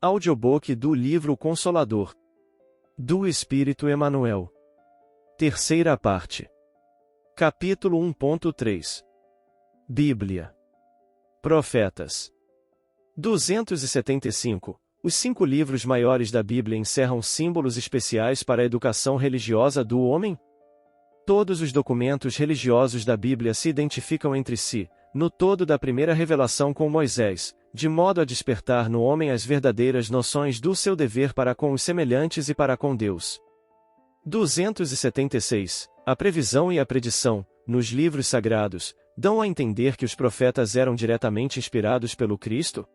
Audiobook do livro Consolador. Do Espírito Emanuel. Terceira parte. Capítulo 1.3. Bíblia. Profetas. 275. Os 5 livros maiores da Bíblia encerram símbolos especiais para a educação religiosa do homem? Todos os documentos religiosos da Bíblia se identificam entre si, no todo da primeira revelação com Moisés, de modo a despertar no homem as verdadeiras noções do seu dever para com os semelhantes e para com Deus. 276. A previsão e a predição, nos livros sagrados, dão a entender que os profetas eram diretamente inspirados pelo Cristo?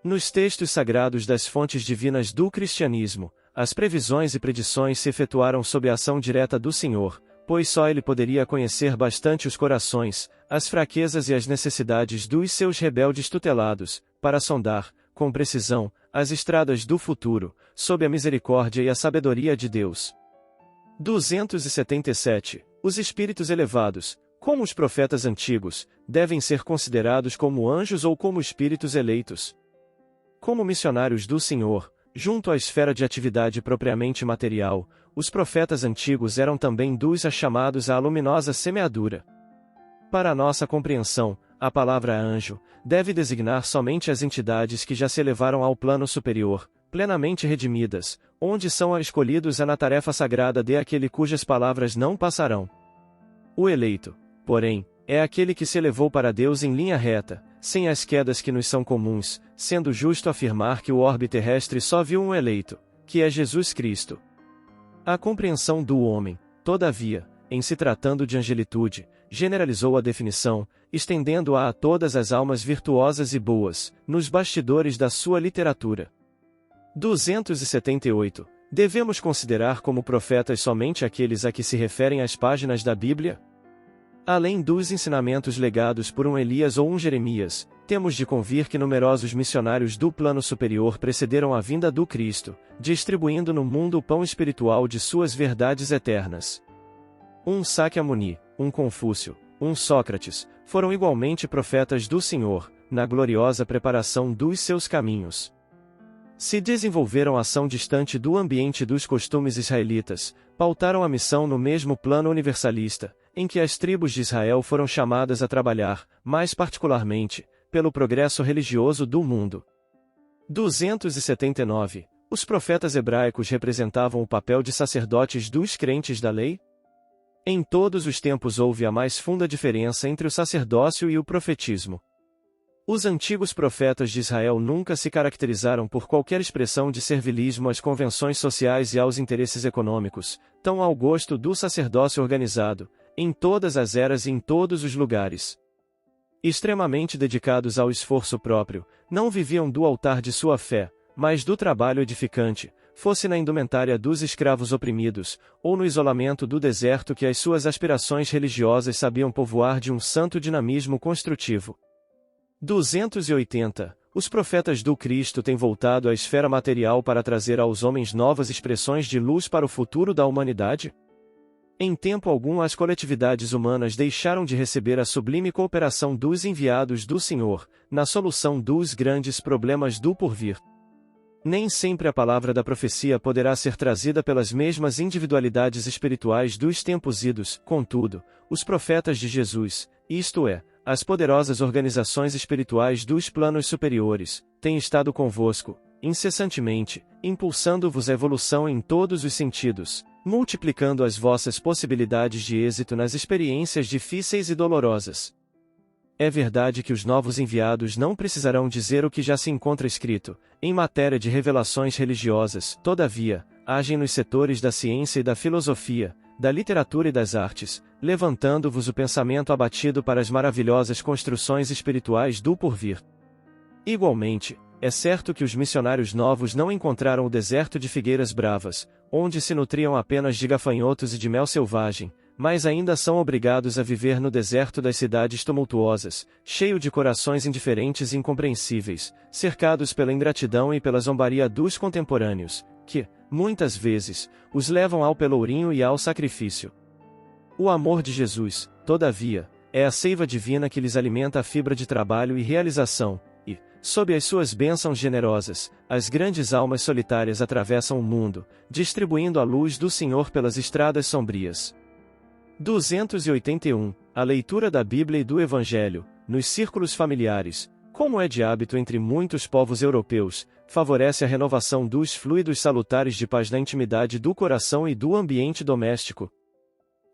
Nos textos sagrados das fontes divinas do cristianismo, as previsões e predições se efetuaram sob a ação direta do Senhor, pois só Ele poderia conhecer bastante os corações, as fraquezas e as necessidades dos seus rebeldes tutelados, para sondar, com precisão, as estradas do futuro, sob a misericórdia e a sabedoria de Deus. 277. Os espíritos elevados, como os profetas antigos, devem ser considerados como anjos ou como espíritos eleitos. Como missionários do Senhor, junto à esfera de atividade propriamente material, os profetas antigos eram também dos chamados à luminosa semeadura. Para a nossa compreensão, a palavra anjo deve designar somente as entidades que já se elevaram ao plano superior, plenamente redimidas, onde são escolhidos na tarefa sagrada de aquele cujas palavras não passarão. O eleito, porém, é aquele que se elevou para Deus em linha reta, sem as quedas que nos são comuns, sendo justo afirmar que o orbe terrestre só viu um eleito, que é Jesus Cristo. A compreensão do homem, todavia, em se tratando de angelitude, generalizou a definição, estendendo-a a todas as almas virtuosas e boas, nos bastidores da sua literatura. 278. Devemos considerar como profetas somente aqueles a que se referem as páginas da Bíblia? Além dos ensinamentos legados por um Elias ou um Jeremias, temos de convir que numerosos missionários do plano superior precederam a vinda do Cristo, distribuindo no mundo o pão espiritual de suas verdades eternas. Um Sakyamuni, um Confúcio, um Sócrates, foram igualmente profetas do Senhor, na gloriosa preparação dos seus caminhos. Se desenvolveram ação distante do ambiente dos costumes israelitas, pautaram a missão no mesmo plano universalista, em que as tribos de Israel foram chamadas a trabalhar, mais particularmente, pelo progresso religioso do mundo. 279. Os profetas hebraicos representavam o papel de sacerdotes dos crentes da lei? Em todos os tempos houve a mais funda diferença entre o sacerdócio e o profetismo. Os antigos profetas de Israel nunca se caracterizaram por qualquer expressão de servilismo às convenções sociais e aos interesses econômicos, tão ao gosto do sacerdócio organizado, em todas as eras e em todos os lugares. Extremamente dedicados ao esforço próprio, não viviam do altar de sua fé, mas do trabalho edificante, fosse na indumentária dos escravos oprimidos, ou no isolamento do deserto que as suas aspirações religiosas sabiam povoar de um santo dinamismo construtivo. 280. Os profetas do Cristo têm voltado à esfera material para trazer aos homens novas expressões de luz para o futuro da humanidade? Em tempo algum as coletividades humanas deixaram de receber a sublime cooperação dos enviados do Senhor, na solução dos grandes problemas do porvir. Nem sempre a palavra da profecia poderá ser trazida pelas mesmas individualidades espirituais dos tempos idos, contudo, os profetas de Jesus, isto é, as poderosas organizações espirituais dos planos superiores, têm estado convosco, incessantemente, impulsando-vos a evolução em todos os sentidos, multiplicando as vossas possibilidades de êxito nas experiências difíceis e dolorosas. É verdade que os novos enviados não precisarão dizer o que já se encontra escrito, em matéria de revelações religiosas, todavia, agem nos setores da ciência e da filosofia, da literatura e das artes, levantando-vos o pensamento abatido para as maravilhosas construções espirituais do porvir. Igualmente, é certo que os missionários novos não encontraram o deserto de figueiras bravas, onde se nutriam apenas de gafanhotos e de mel selvagem, mas ainda são obrigados a viver no deserto das cidades tumultuosas, cheio de corações indiferentes e incompreensíveis, cercados pela ingratidão e pela zombaria dos contemporâneos, que, muitas vezes, os levam ao pelourinho e ao sacrifício. O amor de Jesus, todavia, é a seiva divina que lhes alimenta a fibra de trabalho e realização, e, Sob as suas bênçãos generosas, as grandes almas solitárias atravessam o mundo, distribuindo a luz do Senhor pelas estradas sombrias. 281. A leitura da Bíblia e do Evangelho, nos círculos familiares, como é de hábito entre muitos povos europeus, favorece a renovação dos fluidos salutares de paz na intimidade do coração e do ambiente doméstico.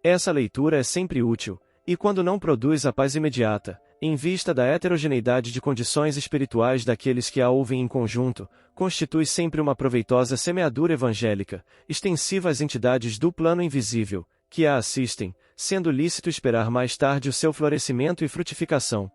Essa leitura é sempre útil, e quando não produz a paz imediata, em vista da heterogeneidade de condições espirituais daqueles que a ouvem em conjunto, constitui sempre uma proveitosa semeadura evangélica, extensiva às entidades do plano invisível, que a assistem, sendo lícito esperar mais tarde o seu florescimento e frutificação.